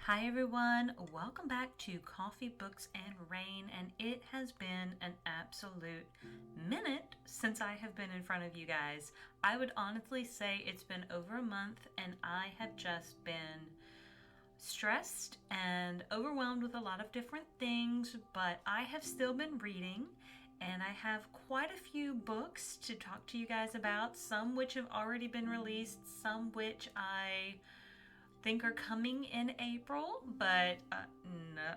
Hi everyone, welcome back to Coffee, Books, and Rain, and it has been an absolute minute since I have been in front of you guys. I would honestly say it's been over a month, and I have just been stressed and overwhelmed with a lot of different things, but I have still been reading, and I have quite a few books to talk to you guys about, some which have already been released, some which I think are coming in April, but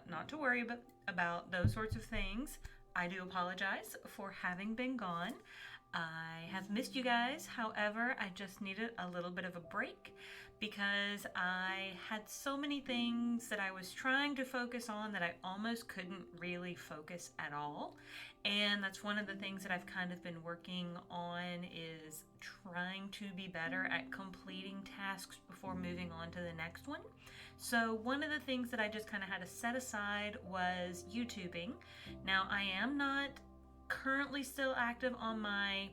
not to worry about those sorts of things. I do apologize for having been gone. I have missed you guys. However, I just needed a little bit of a break because I had so many things that I was trying to focus on that I almost couldn't really focus at all. And that's one of the things that I've kind of been working on, is trying to be better at completing tasks before moving on to the next one. So one of the things that I just kind of had to set aside was YouTubing. Now, I am not currently still active on my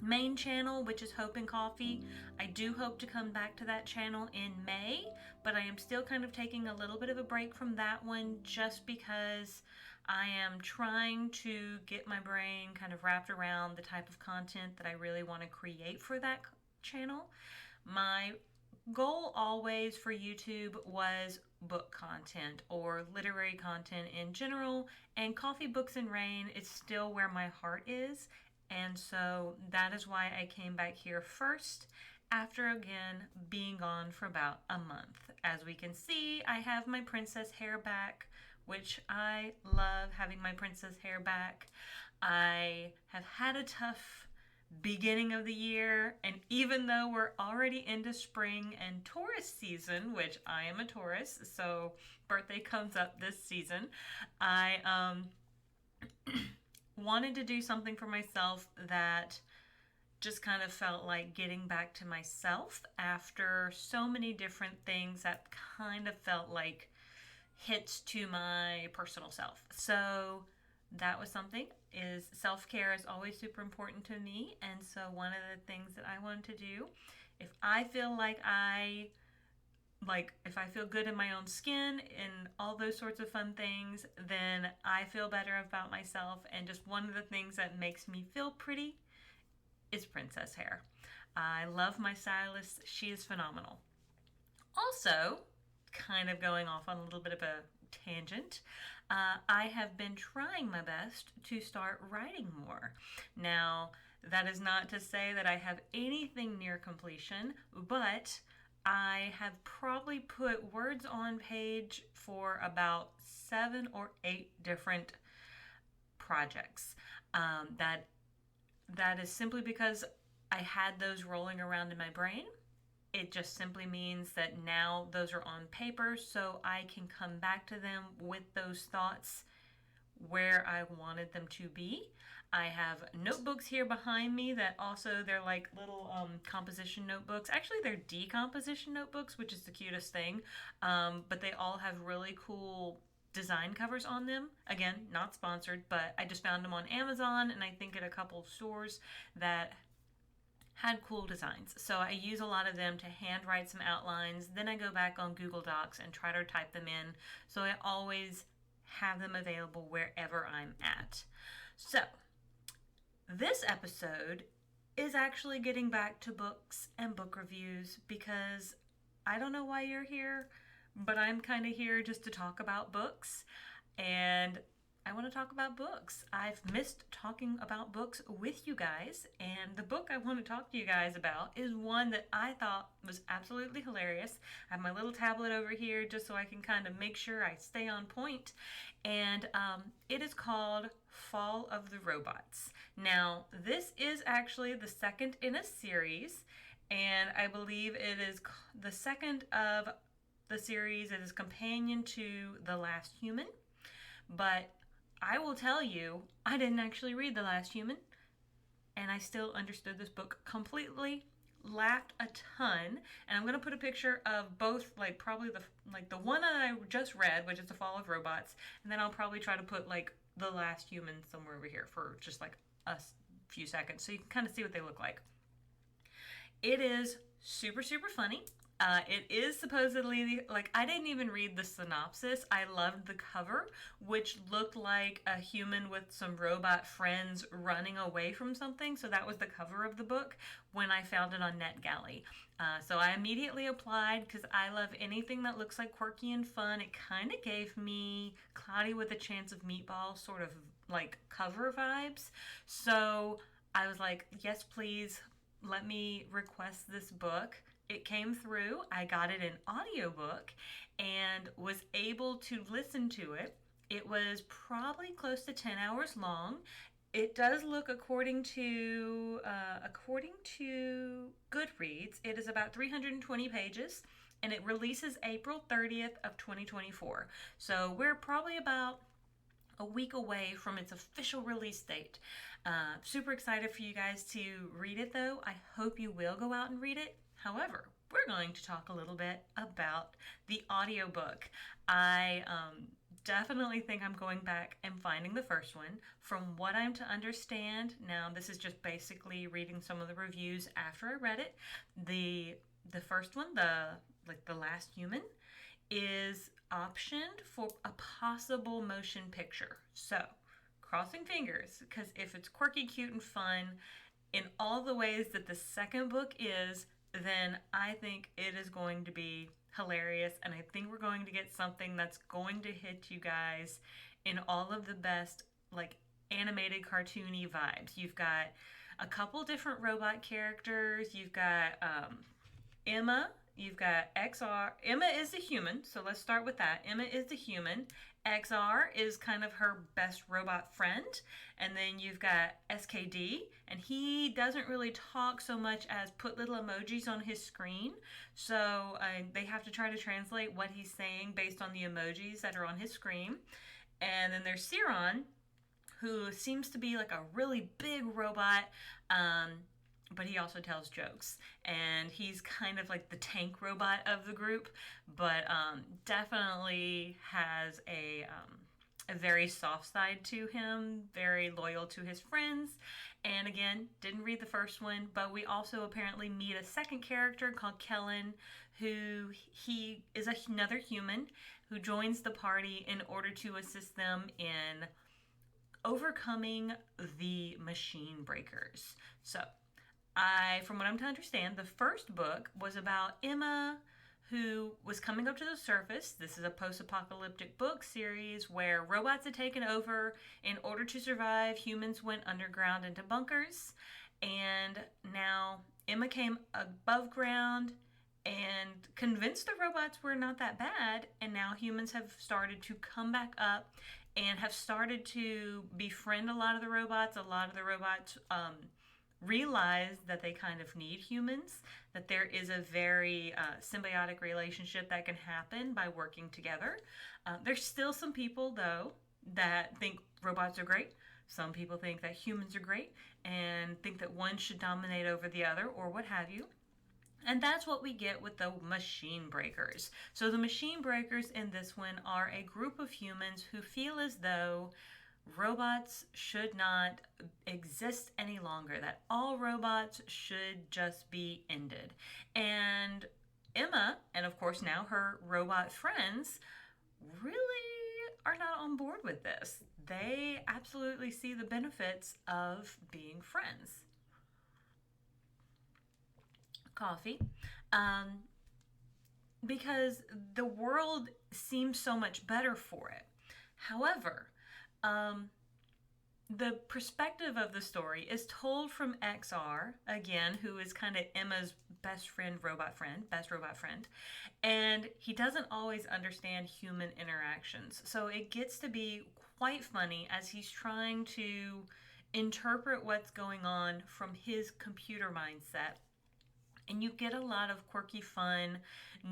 main channel, which is Hope and Coffee. I do hope to come back to that channel in May, but I am still kind of taking a little bit of a break from that one just because I am trying to get my brain kind of wrapped around the type of content that I really want to create for that channel. My goal always for YouTube was book content or literary content in general, and Coffee, Books, and Rain is still where my heart is, and so that is why I came back here first after again being gone for about a month. As we can see, I have my princess hair back, which I love having my princess hair back. I have had a tough beginning of the year, and even though we're already into spring and Taurus season, which I am a Taurus, so birthday comes up this season, I wanted to do something for myself that just kind of felt like getting back to myself after so many different things that kind of felt like hits to my personal self. So that was something. Is self-care is always super important to me, and so one of the things that I wanted to do, if I feel if I feel good in my own skin and all those sorts of fun things, then I feel better about myself. And just one of the things that makes me feel pretty is princess hair. I love my stylist. She is phenomenal. Also, kind of going off on a little bit of a tangent, I have been trying my best to start writing more. Now, that is not to say that I have anything near completion, but I have probably put words on page for about 7 or 8 different projects. That is simply because I had those rolling around in my brain. It just simply means that now those are on paper, so I can come back to them with those thoughts where I wanted them to be. I have notebooks here behind me that also, they're like little composition notebooks. Actually, they're decomposition notebooks, which is the cutest thing. But they all have really cool design covers on them. Again, not sponsored, but I just found them on Amazon, and I think at a couple of stores that had cool designs. So I use a lot of them to handwrite some outlines. Then I go back on Google Docs and try to type them in. So I always have them available wherever I'm at. So this episode is actually getting back to books and book reviews because I don't know why you're here, but I'm kind of here just to talk about books, and I want to talk about books. I've missed talking about books with you guys, and the book I want to talk to you guys about is one that I thought was absolutely hilarious. I have my little tablet over here just so I can kind of make sure I stay on point, and it is called Fall of the Robots. Now, this is actually the second in a series, and I believe it is the second of the series. It is companion to The Last Human, but I will tell you, I didn't actually read The Last Human, and I still understood this book completely, laughed a ton, and I'm going to put a picture of both, probably the one that I just read, which is The Fall of Robots, and then I'll probably try to put The Last Human somewhere over here for just a few seconds so you can kind of see what they look like. It is super, super funny. It is supposedly, like, I didn't even read the synopsis. I loved the cover, which looked like a human with some robot friends running away from something. So that was the cover of the book when I found it on NetGalley. So I immediately applied because I love anything that looks like quirky and fun. It kind of gave me Cloudy with a Chance of Meatball sort of like cover vibes. So I was like, yes, please let me request this book. It came through. I got it in audiobook and was able to listen to it. It was probably close to 10 hours long. It does look according to Goodreads, it is about 320 pages and it releases April 30th of 2024. So we're probably about a week away from its official release date. Super excited for you guys to read it though. I hope you will go out and read it. However, we're going to talk a little bit about the audiobook. I definitely think I'm going back and finding the first one. From what I'm to understand, now this is just basically reading some of the reviews after I read it. The first one, the Last Human, is optioned for a possible motion picture. So, crossing fingers, because if it's quirky, cute, and fun in all the ways that the second book is, then I think it is going to be hilarious. And I think we're going to get something that's going to hit you guys in all of the best, like, animated cartoony vibes. You've got a couple different robot characters. You've got Emma. You've got XR. Emma is a human, so let's start with that. Emma is the human. XR is kind of her best robot friend. And then you've got SKD, and he doesn't really talk so much as put little emojis on his screen. So they have to try to translate what he's saying based on the emojis that are on his screen. And then there's Siron, who seems to be like a really big robot. But he also tells jokes, and he's kind of like the tank robot of the group, but definitely has a very soft side to him, very loyal to his friends. And again, didn't read the first one, but we also apparently meet a second character called Kellen, who he is another human who joins the party in order to assist them in overcoming the machine breakers. So from what I'm to understand, the first book was about Emma, who was coming up to the surface. This is a post-apocalyptic book series where robots had taken over. In order to survive, humans went underground into bunkers. And now Emma came above ground and convinced the robots were not that bad. And now humans have started to come back up and have started to befriend a lot of the robots. A lot of the robots realize that they kind of need humans, that there is a very symbiotic relationship that can happen by working together. There's still some people, though, that think robots are great. Some people think that humans are great and think that one should dominate over the other or what have you. And that's what we get with the Machine Breakers. So the Machine Breakers in this one are a group of humans who feel as though robots should not exist any longer, that all robots should just be ended. And Emma, and of course now her robot friends, really are not on board with this. They absolutely see the benefits of being friends. Coffee. Because the world seems so much better for it. However, the perspective of the story is told from XR, again, who is kind of Emma's best robot friend, and he doesn't always understand human interactions. So it gets to be quite funny as he's trying to interpret what's going on from his computer mindset. And you get a lot of quirky, fun,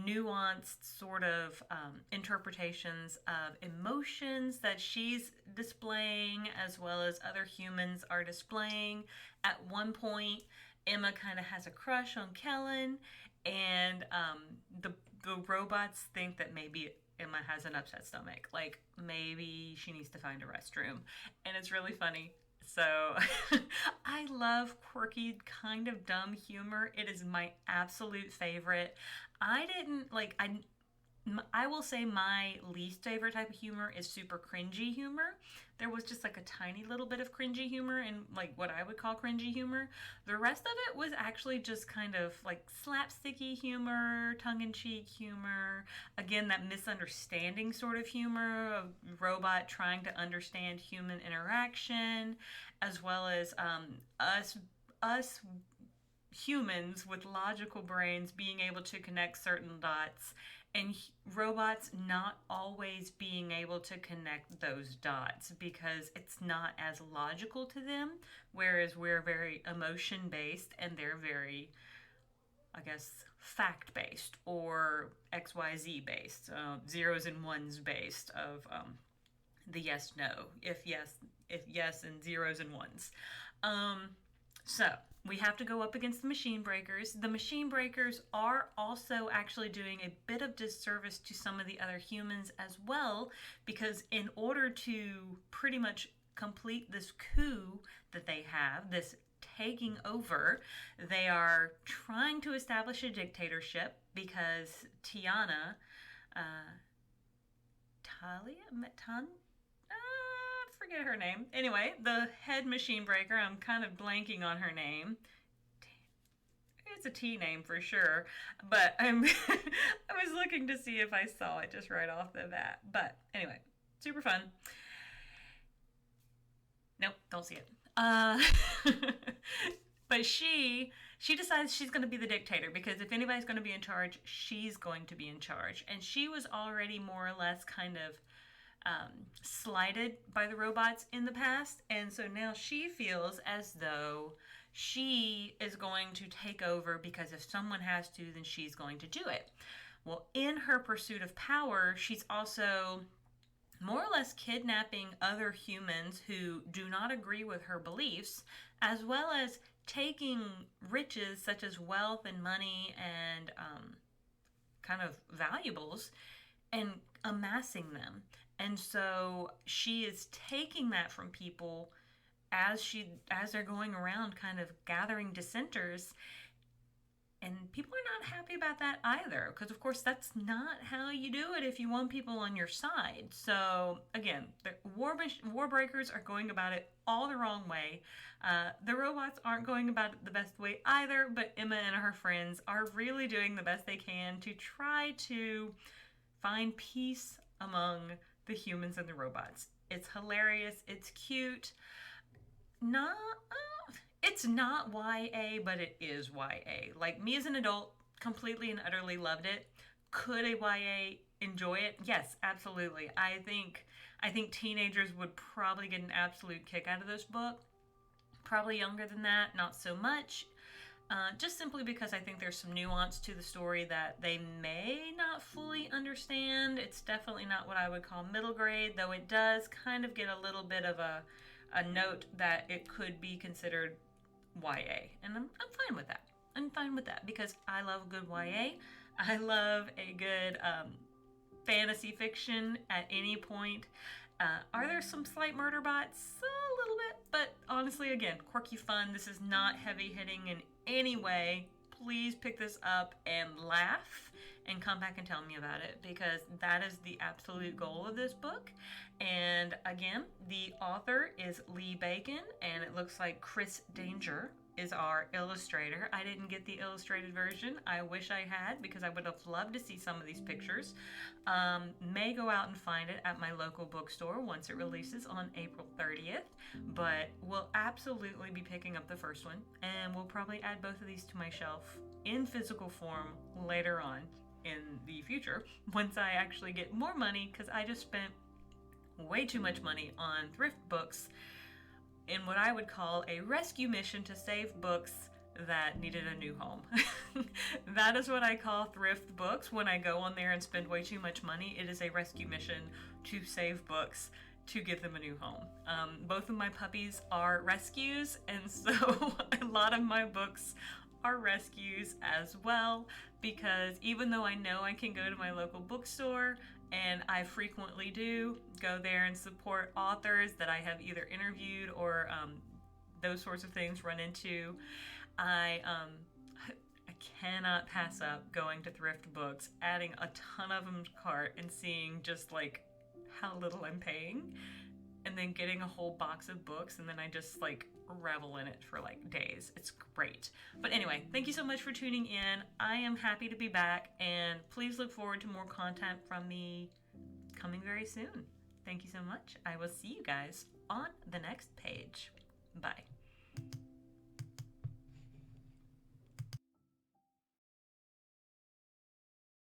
nuanced sort of interpretations of emotions that she's displaying, as well as other humans are displaying. At one point, Emma kind of has a crush on Kellen, and the robots think that maybe Emma has an upset stomach. Like, maybe she needs to find a restroom. And it's really funny. So I love quirky, kind of dumb humor. It is my absolute favorite. I didn't like I will say my least favorite type of humor is super cringy humor. There was just like a tiny little bit of cringy humor in like what I would call cringy humor. The rest of it was actually just kind of like slapsticky humor, tongue in cheek humor. Again, that misunderstanding sort of humor of robot trying to understand human interaction, as well as us humans with logical brains being able to connect certain dots and robots not always being able to connect those dots because it's not as logical to them, whereas we're very emotion based and they're very, I guess, fact based or XYZ based, zeros and ones based of the yes no, if yes, and zeros and ones. So we have to go up against the machine breakers. The machine breakers are also actually doing a bit of disservice to some of the other humans as well, because in order to pretty much complete this coup that they have, this taking over, they are trying to establish a dictatorship because Tiana, uh, Talia, forget her name. Anyway, the head machine breaker, I'm kind of blanking on her name. It's a T name for sure, but I was looking to see if I saw it just right off the bat. But anyway, super fun. Nope, don't see it. But she decides she's going to be the dictator because if anybody's going to be in charge, she's going to be in charge. And she was already more or less kind of slighted by the robots in the past, and so now she feels as though she is going to take over because if someone has to, then she's going to do it. Well, in her pursuit of power, she's also more or less kidnapping other humans who do not agree with her beliefs, as well as taking riches such as wealth and money and kind of valuables and amassing them. And so she is taking that from people as they're going around kind of gathering dissenters, and people are not happy about that either because of course that's not how you do it if you want people on your side. So again, the war breakers are going about it all the wrong way. The robots aren't going about it the best way either, but Emma and her friends are really doing the best they can to try to find peace among the humans and the robots. It's hilarious. It's cute. Not, it's not YA, but it is YA. Like me as an adult, completely and utterly loved it. Could a YA enjoy it? Yes, absolutely. I think teenagers would probably get an absolute kick out of this book. Probably younger than that, not so much. Just simply because I think there's some nuance to the story that they may not fully understand. It's definitely not what I would call middle grade, though it does kind of get a little bit of a note that it could be considered YA. And I'm fine with that. I'm fine with that because I love a good YA. I love a good fantasy fiction at any point. Are there some slight murder bots? A little bit, but honestly, again, quirky fun. This is not heavy hitting in any way. Please pick this up and laugh and come back and tell me about it because that is the absolute goal of this book. And again, the author is Lee Bacon, and it looks like Chris Danger is our illustrator. I didn't get the illustrated version. I wish I had because I would have loved to see some of these pictures. May go out and find it at my local bookstore once it releases on April 30th, but we'll absolutely be picking up the first one, and we'll probably add both of these to my shelf in physical form later on in the future once I actually get more money because I just spent way too much money on thrift books in what I would call a rescue mission to save books that needed a new home. That is what I call thrift books. When I go on there and spend way too much money, it is a rescue mission to save books to give them a new home. Both of my puppies are rescues, and so a lot of my books are rescues as well, because even though I know I can go to my local bookstore, and I frequently do go there and support authors that I have either interviewed or those sorts of things run into, I cannot pass up going to thrift books, adding a ton of them to cart, and seeing just like how little I'm paying, and then getting a whole box of books, and then I just like revel in it for like days. It's great. But anyway, thank you so much for tuning in. I am happy to be back, and please look forward to more content from me coming very soon. Thank you so much. I will see you guys on the next page. Bye.